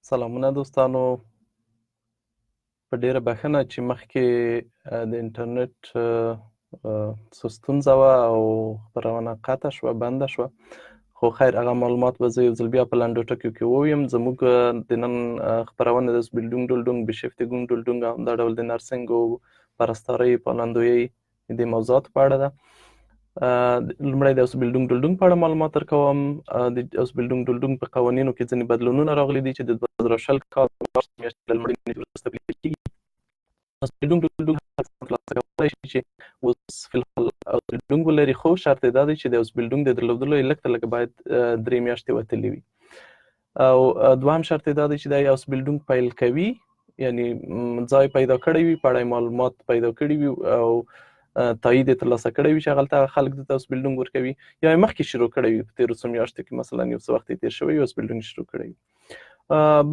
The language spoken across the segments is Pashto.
سلامونه دوستانو، په ډیره بخښنه چې مخکې د انټرنیټ څه ستونزه وه او خپرونه قطع شوه، بنده شوه. خو خیر هغه معلومات به زه یو ځل بیا په لنډو ټکیو کې ووایم. زموږ د نن خپرونه د اوسبیلډونګ ډولډونګ بشیفتيګونګ ډولډونګ او همدا ډول د نرسېنګ او پرستارۍ پالندویۍ د موضوعاتو په اړه ده. لومړی د اوسبیلډونګ ډولډونګ په اړه معلومات درکوم. د اوسبیلډونګ ډولډونګ په قوانینو کې ځینې بدلونونه راغلي دي چې د 2020 کال په مارچ میاشتې له لومړۍ نیټې وروسته پلي کېږي. اوسبیلډونګ ډولډونګ ترلاسه کولی شي چې اوس فی الحال اوسبیلډونګ ولري، خو شرط یې دا دی چې د اوسبیلډونګ د درلودلو یې لږ تر لږه باید 3 میاشتې وتلي وي. او دوهم شرط یې دا دی چې دا اوسبیلډونګ پیل کوي، یعنی ځای پیدا کړی وي، په اړه معلومات پیدا کړي وي او تایید یې ترلاسه کړی وي چې هغلته خلک دلته اوسبیلډونګ ورکوي، یا یې مخکې شروع کړی وي، په تېرو څو میاشتو کې مثلا یو څه وخت یې تېر شوی وي اوسبیلډونګ شروع کړی وي.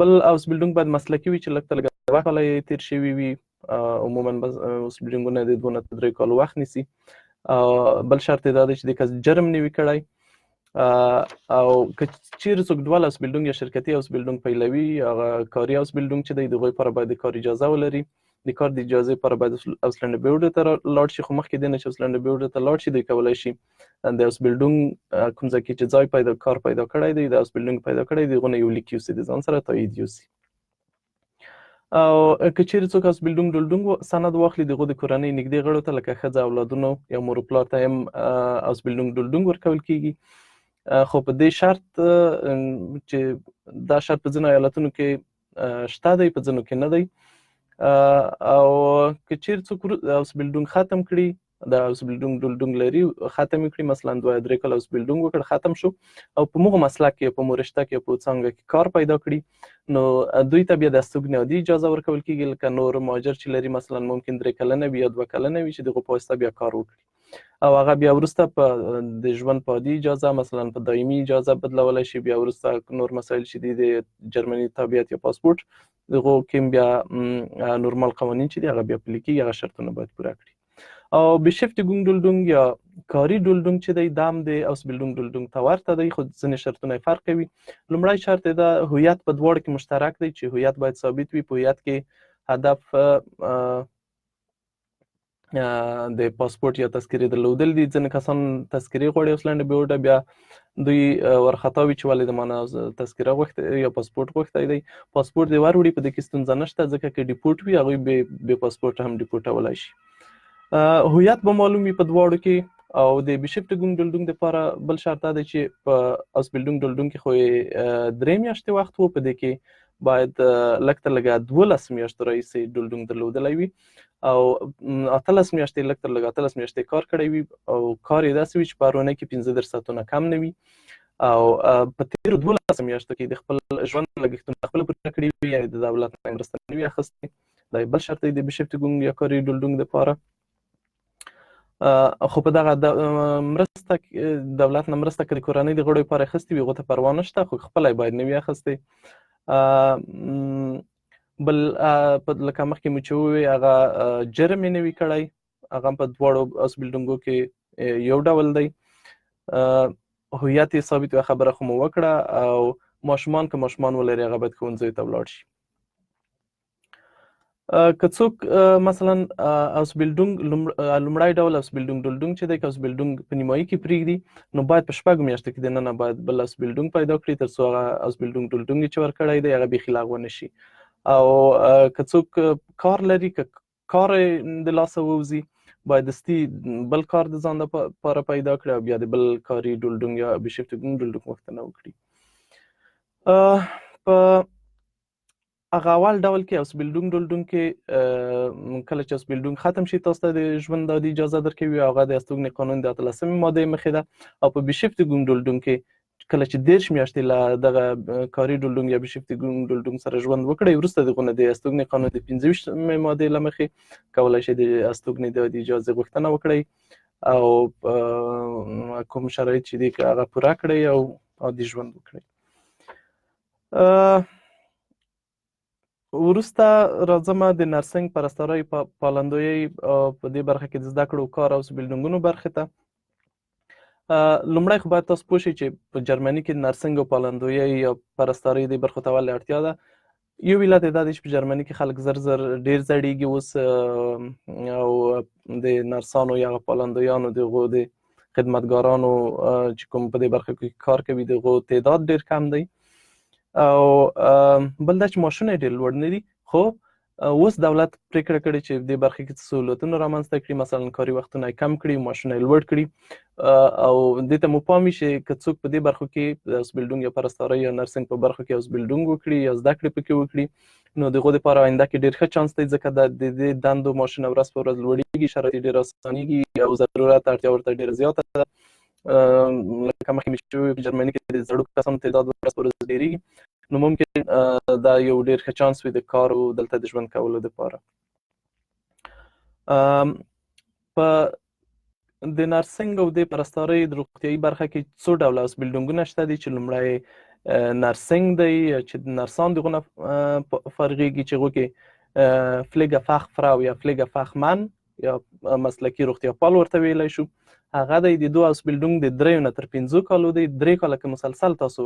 بل اوسبیلډونګ باید مسلکي وي چې لږ تر لږه 2 کاله یې تېر شوي وي. عموما اوسبیلډونګونه د 2 نه تر 3 کالو وخت نیسي. بل شرط یې دا دی چې د کس جرم نه وي کړی، او که چیرې څوک ډول اوسبیلډونګ یا شرکتي اوسبیلډونګ پیلوي، هغه کاري اوسبیلډونګ چې دی د هغوی لپاره باید د کار اجازه ولري. د کار د اجازې لپاره باید اوسلنډ بیوډو ته لاړ شي، خو مخکې دې نه چې اوسلنډ بیوډو ته لاړ شي دوی کولی شي د اوسبیلډونګ کوم ځای کې چې ځای کار پیدا کړی دی، د اوسبیلډونګ پیدا کړی دی، هغو نه یو لیک یوسي، د ځان سره تایید یوسي. او که چیرې څوک اوسبیلډونګ ډولډونګ سند واخلي، د هغو د کورنۍ نږدې غړو ته لکه ښځه، اولادونو یا مور و پلار ته هم اوسبیلډونګ ډولډونګ ورکول کیږي. خو په دې شرط چې دا شرط په ځینو ایالتونو کې شته دی، په ځینو کې نه دی. او که چیرې څوک اوسبیلډونګ ختم کړي، د اوسبیلډونګ ډولډونګ لري، ختم یې کړي، مثلا 2-3 کاله اوسبیلډونګ وکړ، ختم شو او په موږ مسلک کې، په مورشته کې، په څانګه کې کار پیدا کړي، نو دوی ته بیا د استوګنې عادي اجازه ورکول کیږي. لکه نور مهاجر چې لري، مثلا ممکن 3 کلنه وي یا 2 کلنه وي، چې دغه په واسطه بیا کار وکړي او هغه بیا وروسته په د ژوند په عادي اجازه، مثلا په دایمي اجازه بدلولی شي. بیا وروسته نور مسایل چې دي د جرمني تابعیت یا پاسپورټ، دغو کې بیا نورمال قوانین چې دي هغه بیا پلي کېږي، هغه شرطونه باید پوره کړي. او بشیفتيګونګ ډولډونګ یا کاري ډولډونګ چې دی، دا هم د اوسبیلډونګ ډولډونګ ته ورته دی، خو ځینې شرطونه یې فرق کوي. لومړی شرط یې دا هویت په دواړو کې مشترک دی، چې هویت باید ثابت وي. په هویت کې هدف د پاسپورټ یا تذکرې درلودل دي. ځینې کسان تذکرې غواړي اوسلنډ بیوډه، بیا دوی ورخطا وي چې ولې د ما نه تذکره غوښته یا پاسپورټ غوښتی دی. پاسپورټ دې وروړي، په دې کې ستونزه نشته، ځکه که ډیپورټ وي هغوی بې پاسپورټ هم ډیپورټولی شي. هویت به معلوم وي په دواړو کې. او د بشیفتيګونګ ډولډونګ دپاره بل شرط دا دی چې په اوسبیلډونګ ډولډونګ کې خو یې 3 میاشتې وخت و، په دې کې باید لږ تر لږه 12 میاشتو راهیسې ډولډونګ درلودلی وي او 18 میاشتې لږ تر لږه 18 میاشتې کار کړی وي او کار یې داسې وي چې په هر اونۍ کې 15 ساعتونه کم نه وي او په تېرو 12 میاشتو کې د خپل ژوند لګښتونه خپله پوره کړي وي، یعنې د دولت نه مرسته نه وي اخیستې. دا بل شرط دی د بشیفتيګونګ یا کاري ډولډونګ دپاره. خو په دغه مرسته دولت نه مرسته که د کورنۍ د غړو لپاره اخیستې وي، هغو ته پروا نشته، خو خپله یې باید نه وي اخیستې. بل لکه مخکې مو چې ووایي، هغه جرم یې نه وي کړی، هغه په دواړو اوسبیلډونګو کې یو ډول دی. هویت یې ثابت وي، خبره خو مو وکړه. او ماشومان که ماشومان ولري، هغه باید ښوونځیو ته ولاړ شي. که څوک مثلا اوسبیلډونګ لومړی ډول اوسبیلډونګ ډولډونګ چې دی، که اوسبیلډونګ په نیمایي کې پرېږدي، نو باید په 6 میاشتو کې دننه باید بل اوسبیلډونګ پیدا کړي، تر څو هغه اوسبیلډونګ ډولډونګ چې ورکړی دی هغه بیخي لغوه نه شي. او که څوک کار لري، که کار د لاسه ووځي، باید دستي بل کار د ځان لپاره پیدا کړي او بیا د بل کاري ډولډونګ یا بشیفتيګونګ ډولډونګ غوښتنه وکړي. په هغه اول ډول کې اوسبیلډونګ ډولډونګ کې کله چې اوسبیلډونګ ختم شي، تاسو ته د ژوند عادي اجازه درکوي، هغه د استوګنې قانون د 13 مادې مخې ده. او په بشیفتيګونګ ډولډونګ کې کله چې 10 میاشتې له دغه کاري ډولډونګ یا بشیفتيګونګ ډولډونګ سره ژوند وکړئ، وروسته د هغو نه د استوګنې قانون د 25 مادې له مخې کولی شئ د استوګنې د عادي اجازې غوښتنه وکړئ او کوم شرایط چې دي هغه پوره کړئ او عادي ژوند وکړئ. وروسته راځم د نرسېنګ پرستارۍ پالندویۍ په دې برخه کې د زده کړو کار او اوسبیلډونګونو برخې ته. لومړی خو باید تاسو پوه شئ چې په جرمني کې نرسېنګ او پالندویۍ یا پرستارۍ دې برخو ته ولې اړتیا ده. یو علت دا دی چې په جرمني کې خلک زر زر ډېر زړېږي اوس او د نرسانو یا پالندویانو دغو د خدمتګارانو چې کوم په دې برخه کې کار کوي دغو تعداد ډېر کم دی او بل دا چې معاشونه یې ډېر لوړ نه دي خو اوس دولت پریکړه کړې چې دې برخه کې سهولتونه رامنځته کړي مثلا کاري وختونه یې کم کړي معاشونه یې لوړ کړي او دې ته مو پام وي چې که څوک په دې برخو کې د اوسبیلډونګ یا پرستارۍ یا نرسېنګ په برخو کې اوسبیلډونګ وکړي یا زده کړې پکې وکړي نو دغو دپاره آینده کې ډېر ښه چانس دی ځکه د دې دندو معاشونه ورځ په ورځ لوړېږي شرایط یې ډېر اسانېږي او ضرورت اړتیا ورته ډېره زیاته ده لکه مخکې مې شوي په جرمني کې د زړو کسانو تعداد ورځ په ورځ ډېرېږي نو ممکن دا یو ډېر ښه چانس وي د کار او دلته د ژوند کولو دپاره په د نرسېنګ او د پرستارۍ د روغتیایي برخه کې څو ډوله اوسبیلډونګونه شته دي چې لومړی نرسېنګ دی چې نرسان دغو نه فارغېږي چې هغو کې فلیګه فخفرا یا فلیګه فخمن یا مسلکي روغتیاپال ورته ویلی شو هغه دی د دو اوسبیلډونګ د 3 نه تر 5 کالو دی 3 کاله که مسلسل تاسو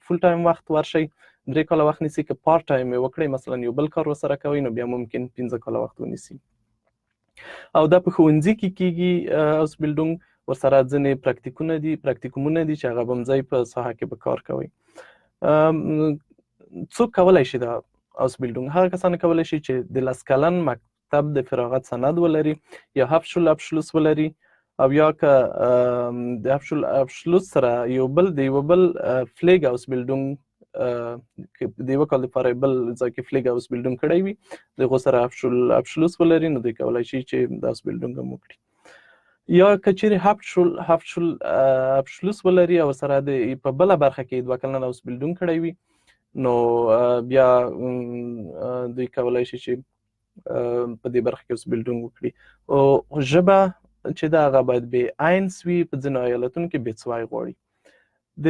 فول ټایم وخت ورشئ 3 کاله وخت نیسي که پارت ټایم یې وکړئ مثلا یو بل کار ورسره کوئ نو بیا ممکن 15 کاله وخت ونیسي او دا په ښوونځي کې کېږي اوسبیلډونګ ورسره ځینې پراکتیکومونه دي چې هغه به هم ځای په ساحه کې به کار کوئ څوک کولی شي دا اوسبیلډونګ هغه کسان کولی شي چې د 10 کلن مکتب د فراغت سند ولري یا هفشلوس ولري او یا که د هفشلوس سره یو بل فلیګ اوسبیلډونګ د یوه کال لپاره بل ځای کې فلیګ اوسبیلډونګ کړی وي د هغو سره هفشلوس ولري نو دوی کولی شي چې د اوسبیلډونګ هم وکړي یا که چیرې هفشلوس ولري او سره په بله برخه کې 2 کلن اوسبیلډونګ کړی وي نو بیا دوی کولی شي چې په دې برخه کې اوسبیلډونګ وکړي او ژبه چې دا هغه باید بې آینس وي په ځینو ایالتونو کې بېڅوی غواړي د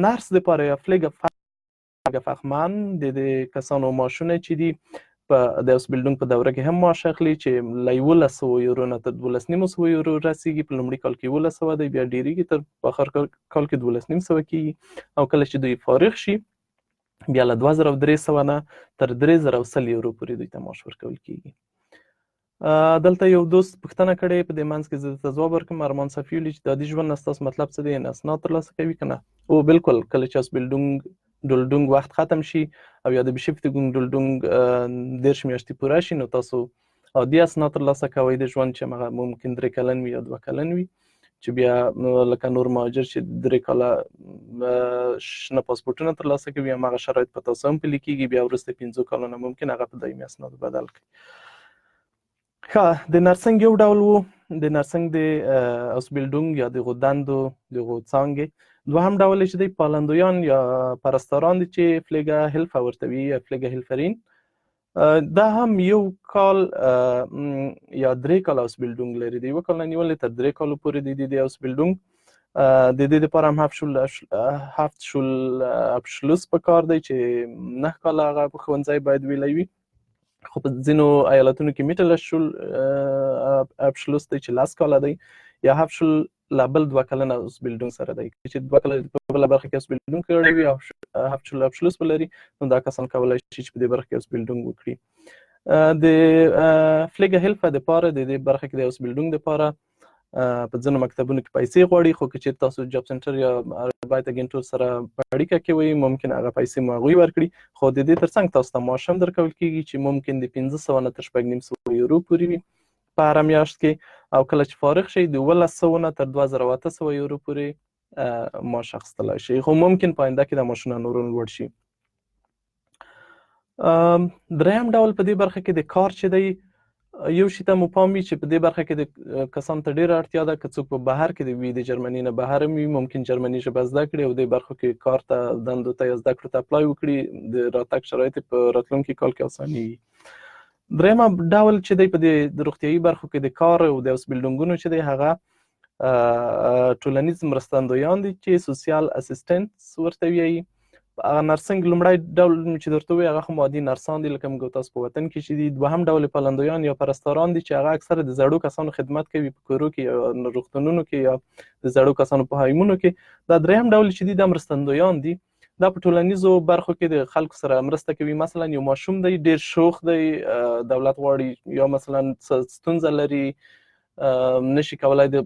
نرس دپاره یا فلیګه فخمن د کسانو معاشونه چې دي په د اوسبیلډونګ په دوره کې هم معاش اخلي چې له 1100 یورو نه تر 1200 یورو رسیږي په لومړي کال کې 1100 دی بیا ډېرېږي تر په آخر کال کې 1200 کېږي او کله چې دوی فارغ شي بیا له 2300 نه تر 3100 یورو پورې دوی ته معاش ورکول کېږي دلته یو دوست پوښتنه کړې په دې منځ کې زه درته ځواب ورکړم ارمان صفي ویلي چې د عادي ژوند نه ستاسو مطلب څه دی یعنې اسناد ترلاسه کوي که نه او بالکل کله چې ډولډونګ وخت ختم شي او یا د بشیفتيګونګ ډولډونګ 10 میاشتې پوره شي نو تاسو عادي اسناد ترلاسه کوئ د ژوند چې هغه ممکن 3 کلن وي یا 2 کلن وي چې بیا لکه نور مهاجر چې 3 کاله شنه پاسپورټونه ترلاسه کوي هماغه شرایط په تاسو هم پلي کېږي بیا وروسته 15 کلونه ممکن هغه په دایمي اسنادو بدل کړي ښه د نرسېنګ یو ډول و د نرسېنګ د اوسبیلډونګ یا دغو دندو دغو څانګې دوهم ډول چې دی پالندویان یا پرستاران دي چې فلیګه هیلفه ورته وي یا فلیګه هیلفرین دا هم یو کال یا 3 کاله اوسبیلډونګ لري د یوه کال نه نیولې تر 3 کالو پورې د اوسبیلډونګ د دې دپاره هم هفشلوس په کار دی چې 9 کاله هغه په ښوونځی باید ویلی وي خو په ځینو ایالتونو کې هفشلوس دی چې 10 کاله دی یا هفشل لا بل 2 کلنه اوسبیلډونګ سره دی چې 2 کاله په بله برخه کې اوسبیلډونګ کړی وي او هفشلوس ولري نو دا کسان کولی شي چې په دې برخه کې اوسبیلډونګ وکړي د فلیګه هیلفه دپاره د دې برخه کې د اوسبیلډونګ دپاره په ځینو مکتبونو کې پیسې غواړي خو که چېرې تاسو جاب سنټر یا اربایت اګنټور سره په اړیکه کې وئ ممکن هغه پیسې مو هغوی ورکړي خو د دې تر څنګ تاسو ته معاش هم درکول کېږي چې ممکن د 500 نه تر 950 یورو پورې وي په هره میاشت کې او کله چې فارغ شئ د 1100 نه تر 2800 یورو پورې معاش اخیستلی شئ خو ممکن په آینده کې دا معاشونه نور لوړ شي دریم ډول په دې برخه کې د کار چې دی یو شي ته مو پام وي چې په دې برخه کې د کسانو ته ډېره اړتیا ده که څوک په بهر کې وي د جرمني نه بهر هم وي ممکن جرمني ژبه زده کړي او دې برخو کې کار ته دندو ته یا زده کړو ته اپلای وکړي د راتګ شرایط په راتلونکي کال کې اسانېږي درېیمه ډول چې دی په دې د روغتیایي برخو کې د کار او د اوسبیلډونګونو چې دی هغه ټولنیز مرستندویان دي چې سوسیال اسسټنټس ورته وایي هغه نرسېنګ لومړی ډول چې درته ووایي هغه خو عادي نرسان دي لکه موږ تاسو په وطن کې چې دي دوهم ډول پالندویان یا پرستاران دي چې هغه اکثره د زړو کسانو خدمت کوي په کورو کې یا روغتونونو کې یا د زړو کسانو په هایمونو کې دا درېیم ډول چې دي دا مرستندویان دي دا په ټولنیزو برخو کې د خلکو سره مرسته کوي. مثلا یو ماشوم دی ډېر شوخ دی، دولت غواړي یا مثلا ستونزه لري، نشي کولای د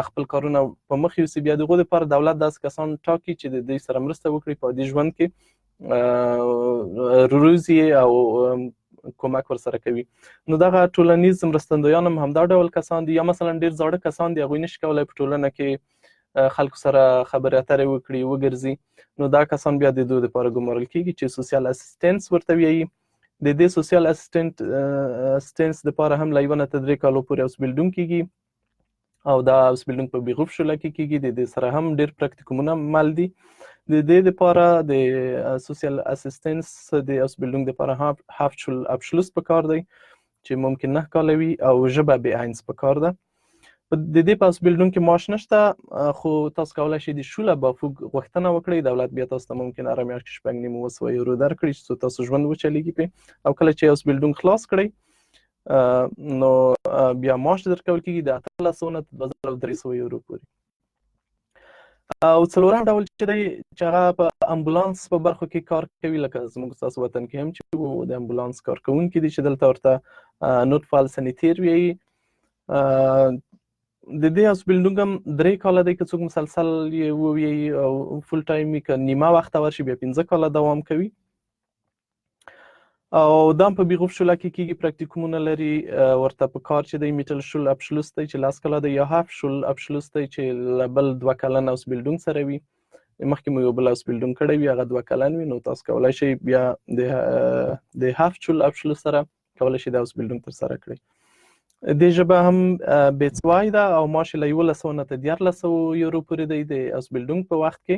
خپل کارونه په مخ یوسي، بیا دغه لپاره دولت داسې کسان ټاکي چې د دوی سره مرسته وکړي په دې ژوند کې روزي او کومک ورسره کوي. نو دغه ټولنیز مرستندویان هم همدا ډول کسان دي، یا مثلا ډېر زاړه کسان دي، هغوی نشي کولای په ټولنه کې خلکو سره خبرې اترې وکړي، وګرځي. نو دا کسان بیا د دوی لپاره ګمارل کېږي چې سوسیال اسسټنس ورته وایي. د دې سوسیال اسسټنس لپاره هم له 1 نه تر 3 کالو پورې اوسبیلډونګ کېږي او دا اوسبیلډونګ په بیغوف شوله کې کېږي. د دې سره هم ډېر پراکتیکومونه مل دي. د دې لپاره د سوسیال اسسټنس د اوسبیلډونګ لپاره هاف شول ابشلوس پکار دی چې ممکن 9 کاله وي او ژبه بې اينس پکار ده. د دې په اوسبیلډونګ کې معاش نشته، خو تاسو کولی شئ د شوله بافوګ غوښتنه وکړئ. دولت بیا تاسو ته ممکن هره میاشت کې 6.5 یورو درکړي چې تاسو ژوند وچلیږي پې. او کله چې اوسبیلډونګ خلاص کړئ نو بیا معاش درکول کېږي د 1800 نه تر 2300 یورو پورې. او څلورم ډول چې دی چې هغه په امبولانس په برخو کې کار کوي، لکه زموږ ستاسو وطن کې هم چې د امبولانس کارکوونکي دي چې دلته ورته نوټ فال سانیتیر وایي. د دې اوسبیلډونګ هم 3 کاله دی، که څوک مسلسل یې ووایي او فول ټایم وي، که نیمه وخته ورشي بیا 15 کاله دوام کوي. او دا هم په بیغوف شوله کې کېږي، پراکتیکومونه لري. ورته په کار چې دی میټل شول ابشلوس دی چې 10 کاله دی، یا هاف شول ابشلوس دی چې له بل 2 کلن اوسبیلډونګ سره وي. مخکې مو یو بل اوسبیلډونګ کړی وي، هغه 2 کلن وي. نو تاسو کولی شئ بیا د هاف شول ابشلوس سره کولی شئ د اوسبیلډونګ ترسره کړئ. دې ژبه هم بیتسوای ده او معاش یې له 1100 نه تر 1300 یورو پورې دی د اوسبیلډونګ په وخت کې.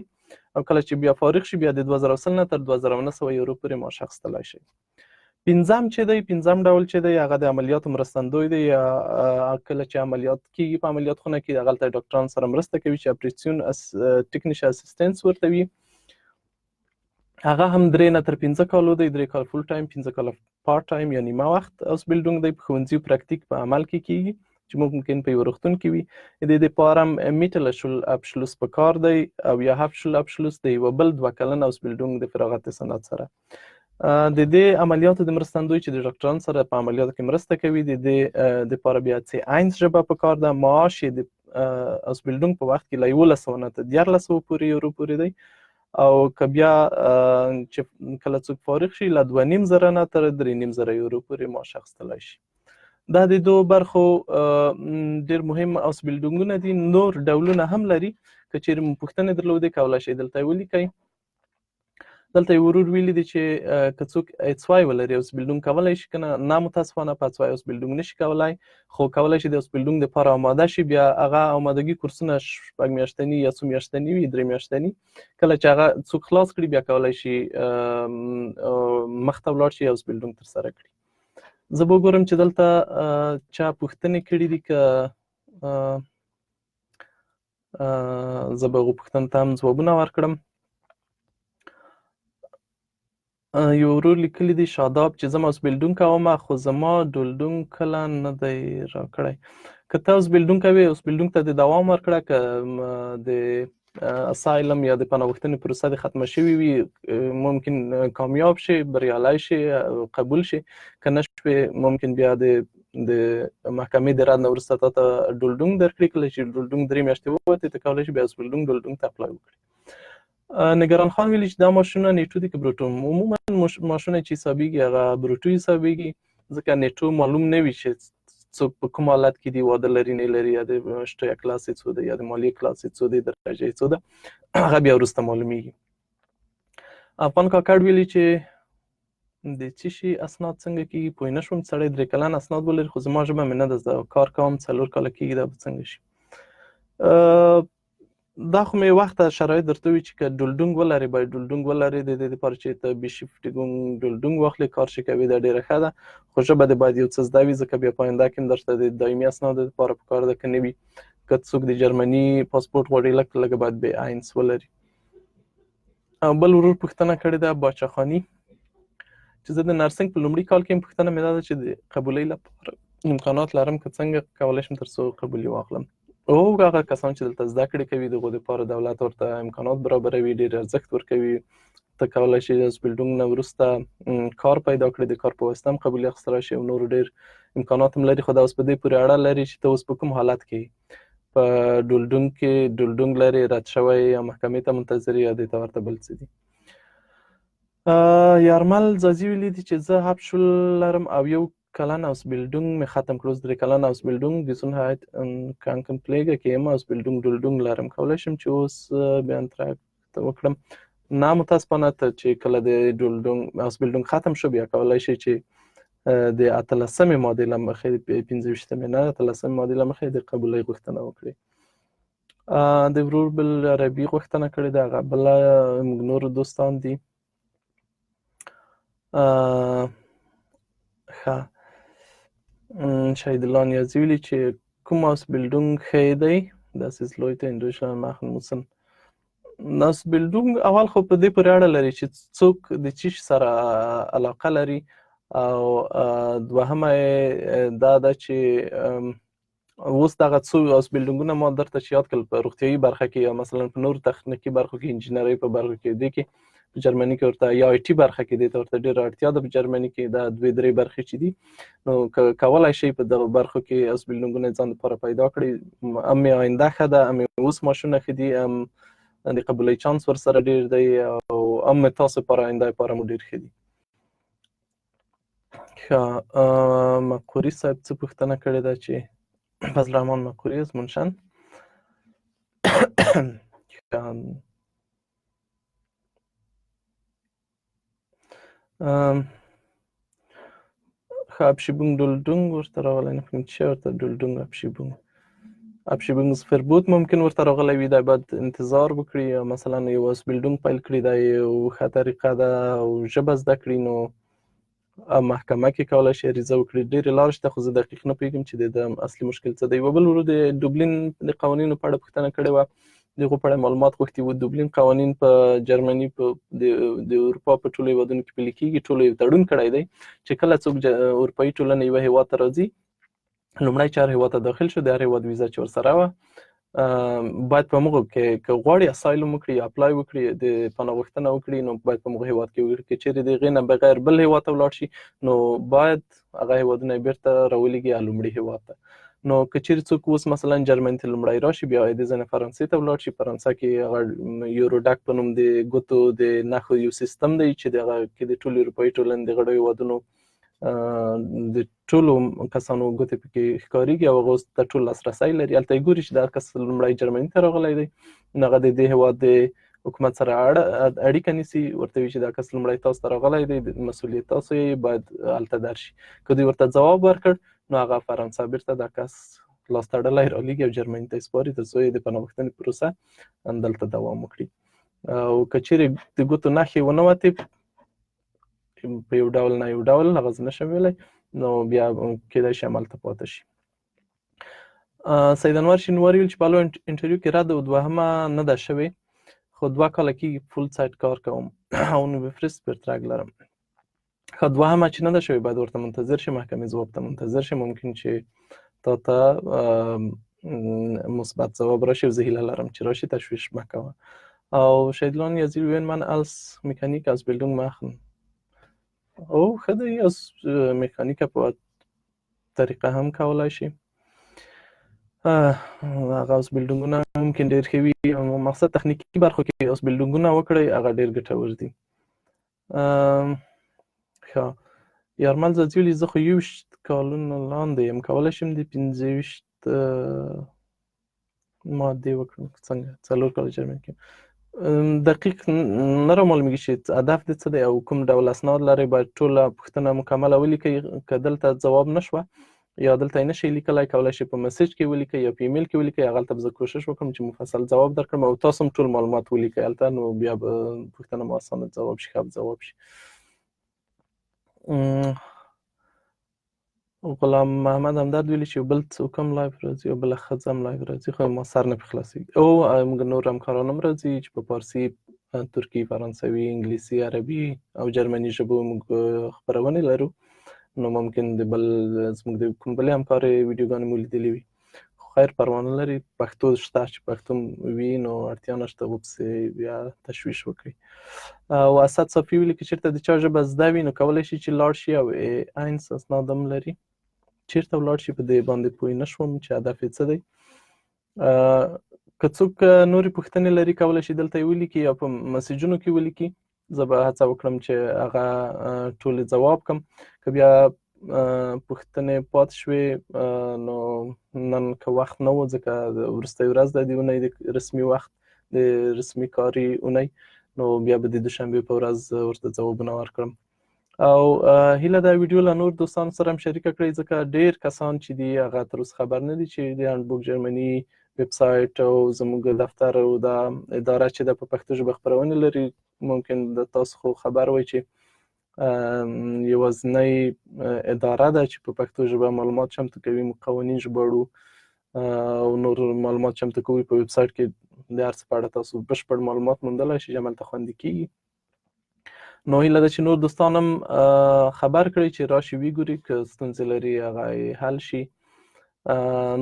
او کله چې بیا فارغ شي بیا د 2020 نه تر 2900 یورو پورې معاش اخیستلی شي. پنځم چې دی، پنځم ډول چې دی هغه د عملیاتو مرستندوی دی. یا کله چې عملیات کېږي په عملیات خونه کې هغلته ډاکټران سره مرسته کوي چې اپریسیون ټیکنیش اسسټنس ورته وي. هغه هم 3 نه تر 15 کالو دی، 3 کال فول ټایم، 15 کال پارت ټایم یا نیمه وخت اوسبیلډونګ دی. په ښوونځي پراکتیک په عمل کې کېږي چې ممکن په یو روغتون کې وي. د دې لپاره هم میټل شول ابشلوس پکار دی او یا هاف شول ابشلوس دی، یو بل 2 کلن اوسبیلډونګ د فراغت سند سره. د دې عملیاتو د مرستندوی چې د ډاکټرانو سره په عملیاتو کې مرسته کوي، د دې لپاره بیا څه اينس ژبه پکار ده. معاش یې د اوسبیلډونګ په وخت کې له 1100 نه تر 1300 پورې یورو پورې دی. او که بیا چې کله څوک فارغ شي له 2500 نه تر 3500 یورو پورې معاش اخیستلی شي. دا د دوه برخو ډېر مهم اوسبیلډونګونه دي. نور ډولونه هم لري، که چیرې مو پوښتنې درلودې کولی شئ دلته یې ولیکئ. دلته یې ورور ویلي دي چې که څوک اچ وای ولري اوسبیلډونګ کولی شي که نه. نامتاسفانه په اچ وای اوسبیلډونګ نشي کولی، خو کولی شي د اوسبیلډونګ دپاره آماده شي. بیا هغه آمادګي کورسونه 6 میاشتني یا 3 میاشتني وي، 3 میاشتني. کله چې هغه څوک خلاص کړي بیا کولی شي مخ ته ولاړ شي اوسبیلډونګ ترسره کړي. زه به وګورم چې دلته چا پوښتنې کړي دي، که زه به هغو پوښتنو ته هم ځوابونه ورکړم. یو ورور لیکلی دی شاداب چې زه اوسبیلډونګ کوم، خو زما ډولډونګ کله نه دی راکړی. که ته اوسبیلډونګ کوې، اوسبیلډونګ ته د دوام ورکړه. که د اسایلم یا د پناه غوښتنې پروسه د ختمه شوې وي، ممکن کامیاب شي، بریالی شي، قبول شي. که نه شوې ممکن بیا د محکمې د رد نه وروسته تا ته ډولډونګ درکړي. کله چې ډولډونګ 3 میاشتې ووتې ته کولی شي بیا اوسبیلډونګ ډولډونګ ته اپلای وکړي. نگران خان ویلي چې دا ماشینونه نیټو دي که بروټو. عموما ماشونه چې حسابیږي هغه بروټو حسابیږي، ځکه نیټو معلوم نه وي چې څوک په کوم حالت کې دي، واده لري نه لري، یا د شتیا کلاس یې څو ده، یا د مالیې کلاس یې څو دی، درجه یې څو ده، هغه بیا وروسته معلومیږي. افغان کاکړ ویلي چې د څه شي اسناد څنګه کېږي، پوه نه شوم. سړی 3 کلن اسناد ولري، خو زما ژبه مې نه ده زده، کار کوم 4 کاله کېږي، دا به څنګه شي؟ دا خو مې وخته شرایط درته وي چې که ډولډونګ ولري باید ډولډونګ ولري. د دې لپاره چې ته بشیفتيګونګ ډولډونګ واخلې، کار چې کوي دا ډېره ښه ده. خو ژبه دې باید یو څه زده وي، ځکه بیا په آینده کې هم درته د دایمي اسنادو لپاره پکار ده. که نه وي، که څوک د جرمني پاسپورټ غواړي لږ باید بې اينس ولري. بل ورور پوښتنه کړې ده باچا خاني چې زه د نرسېنګ په لومړي کال کې پوښتنه مې دا ده چې د قبولۍ لپاره امکانات لرم، که څنګه کولی شم تر څو قبولي واخلم. او هغه کسان چې دلته زده کړې کوي دغو دپاره دولت ورته امکانات برابروي، ډېر ارزښت ورکوي. ته کولی شې د اوسبیلډونګ نه وروسته کار پیدا کړې، د کار په واسطه هم قبولۍ اخیستلی شې او نور ډېر امکانات هم لري. خو دا اوس په دې پورې اړه لري چې ته اوس په کوم حالت کې په ډولډونګ کې ډولډونګ لرې، رد شوی یا محکمې ته منتظر یا دې ته ورته بل څه دي. یارمل ځاځي ویلي دي چې زه 7 شول لرم او 1 کلن اوسبیلډونګ مې ختم کړ. اوس 3 کلن اوسبیلډونګ Gesundheit Krankenpflege کې اوسبیلډونګ ډولډونګ لرم. کولی شم چې اوس بیانتراک وکړم. نه متاسفانه ته چې کله د ډولډونګ اوسبیلډونګ ختم شو بیا کولی شي چې د 18مې مادې له مخې 25مې نه 18مې مادې له مخې د قبولۍ غوښتنه وکړي. د ورور بل عربي غوښتنه کړې ده، هغه بله نور دوستان دي. ښه شهید الله نیازي ویلي چې کوم اوسبیلډونګ ښه دی؟ Das ist Leute in Deutschland machen müssen. اوسبیلډونګ اول خو په دې پورې اړه لري چې څوک د څه شي سره علاقه لري، او دوهمه دا ده چې اوس دغه څو اوسبیلډونګونه ما درته چې یاد کړل په روغتیایي برخه کې یا مثلا په نورو تخنیکي برخو کې، انجینرۍ په برخو کې، دې کې په جرمني کې ورته یا IT برخه کې دې ته ورته ډېره اړتیا ده. په جرمني کې دا 2-3 برخې چې دي، نو کولی شئ په دغو برخو کې اوسبیلډونګونه ځان لپاره پیدا کړئ. هم یې آینده ښه ده، هم یې اوس معاشونه ښه دي، هم د قبولۍ چانس ورسره ډېر دی، او هم تاسو لپاره آینده لپاره مو ډېر ښه دي. ښه مقوري صاحب څه پوښتنه کړې ده چې فضل الرحمن مقوري از منشن. ښه ابشیبونګ ډولډونګ ورته راغلی، نه فهمم چې شی ورته ډولډونګ ابشیبونګ فربوت ممکن ورته راغلی وي. دا باید انتظار وکړي، یا مثلا یو اوسبیلډونګ پیل کړي، دا یو ښه طریقه ده او ژبه زده کړي، نو محکمه کې کولی شي عریضه وکړي. ډېرې لارې شته، خو زه دقیق نه پوهېږم چې د اصلي مشکل څه دی. یوه بل ورور د ډوبلین د قوانینو په اړه پوښتنه کړې وه، د هغو په اړه معلومات غوښتي وو. ډوبلین قوانین په جرمني په د اروپا په ټولو هېوادونو کې پلي کېږي. ټولو یو تړون کړی دی چې کله څوک اروپایي ټولنه یوه هېواد ته راځي، لومړی چې هر هېواد ته داخل شو، د هر هېواد ویزه چې ورسره وه باید په موږ کې که غواړي اسایلم وکړي یا اپلای وکړي، د پناه غوښتنه وکړي، نو باید په موږ هېواد کې وکړي. که چېرې د هغې نه بغیر بل هېواد ته ولاړ شي، نو باید هغه هېوادونه یې بېرته راولېږي لومړي هېواد ته. نو که چېرې څوک اوس مثلا جرمني ته لومړی راشي، بیا د ځای نه فرانسې ته ولاړ شي، فرانسه کې هغه یوروډاک په نوم د ګوتو د نښو یو سیستم دی چې د هغه کې د ټولو اروپایي ټولنې د غړو هېوادونو د ټولو کسانو ګوتې پکې ښکارېږي او هغه اوس ته ټول لاسرسی لري. هلته یې ګوري چې دا کس لومړی جرمني ته راغلی دی، نو هغه د دې هېواد د حکومت سره اړیکه نیسي، ورته وایي چې دا کس لومړی تاسو ته راغلی دی، مسؤلیت تاسو یې، باید هلته درشي. که دوی ورته ځواب ورکړ، نو هغه فرانسه بیرته دا کس لاس تړلی رالیږي او جرمني ته یې سپاري، تر څو یې د پناه غوښتنې پروسه همدلته دوام وکړي. او که چېرې د ګوتو نښې ونه وتې په یو ډول نه یو ډول، هغه زه نشم ویلی، نو بیا کېدای شي همالته پاتې شي. سید انور شینواري ویل چې په اول انټرویو کې رد او دوهمه نه ده شوې، خو 2 کاله کېږي فول سایت کار کوم او نو بفرست برترګ لرم. ښه دوهمه چې نه ده شوې باید ورته منتظر شي، محکمې ځواب ته منتظر شي. ممکن چې تا ته مثبت ځواب راشي او زه هیله لرم چې راشي، تشویش مه کوه. او شهیدلان یزیر وین من als مکانیک Ausbildung machen. او ښه دی، از مکانیکه په طریقه هم کولی شي. هغه اوسبیلډونګونه ممکن ډېر ښه وي، مقصد تخنیکي برخو کې اوسبیلډونګونه وکړئ، هغه ډېر ګټور دي. ښه یارمل ځاځي ویلي زه خو 21 کالونو لاندې یم، کولی شم د 25 مادې وکړم. څنګه 4 کاله جرمني کې دقیق نه رامعلومېږي چې هدف دې څه دی او کوم ډول اسناد لرئ. باید ټوله پوښتنه مکمله ولیکئ. که دلته ځواب نه شوه یا دلته یې نه شئ لیکلی، کولی شئ په میسج کې ولیکئ یا په ایمیل کې ولیکئ. هغلته به زه کوشش وکړم چې مفصل ځواب درکړم او تاسو هم ټول معلومات ولیکئ هلته، نو بیا به پوښتنه مو اسانه ځواب شي، ښه ځواب شي. غلام محمد همدرد ویلي چې یو بل څوک هم لایف راځي او بله ښځه هم لایف راځي، خو ما سر نه پرې خلاصېږي. او موږ نور همکاران هم راځي چې په فارسي، ترکي، فرانسوي، انګلیسي، عربي او جرمني ژبو موږ خپرونې لرو. نو ممکن د بل زموږ د کوم بلې همکارې ویډیوګانې مو لیدلې وي. خو خیر پروانه لري پښتو شته چې پښتو وي نو اړتیا نشته ورپسې بیا تشویش وکړي او اسد صافي ویلي که چېرته د چا ژبه زده وي نو کولی شي چې لاړ شي او عین اسناد هم لري چېرته ولاړ شي په دې باندې پوه نه شوم چې هدف یې څه دی که څوک نورې پوښتنې لري کولی شي دلته یې ولیکي یا په مسیجونو کې ولیکي زه به هڅه وکړم چې هغه ټولې جواب کړم که بیا پوښتنې پاتې شوې نو نن که وخت نه و ځکه وروستی ورځ ده د اونۍ د رسمي وخت د رسمي کاري اونۍ نو بیا به د دوشنبې په ورځ ورته ځوابونه ورکړم او هیله ده ویډیو له نور دوستانو سره هم شریکه کړئ ځکه ډېر کسان چې دي هغه تر اوسه خبر نه دي چې د هانډبوک جرمني ویب سایټ او زموږ دفتر او دا اداره چې ده په پښتو ژبه خپرونې لري ممکن د تاسو خو خبر وئ چې یوازینۍ اداره ده چې په پښتو ژبه معلومات چمتو کوي قوانین ژباړو او نور معلومات چمتو کوي په ویب سایټ کې د هر څه په اړه تاسو بشپړ معلومات موندلی شئ چې هملته خوندي کېږي نو هیله ده چې نور دوستان هم خبر کړئ چې راشي وګوري که ستونزې لري هغه حل شي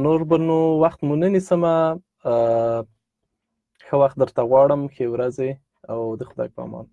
نور به نو وخت مو نه نیسمه ښه وخت درته غواړم ښې ورځې او د خدای په امان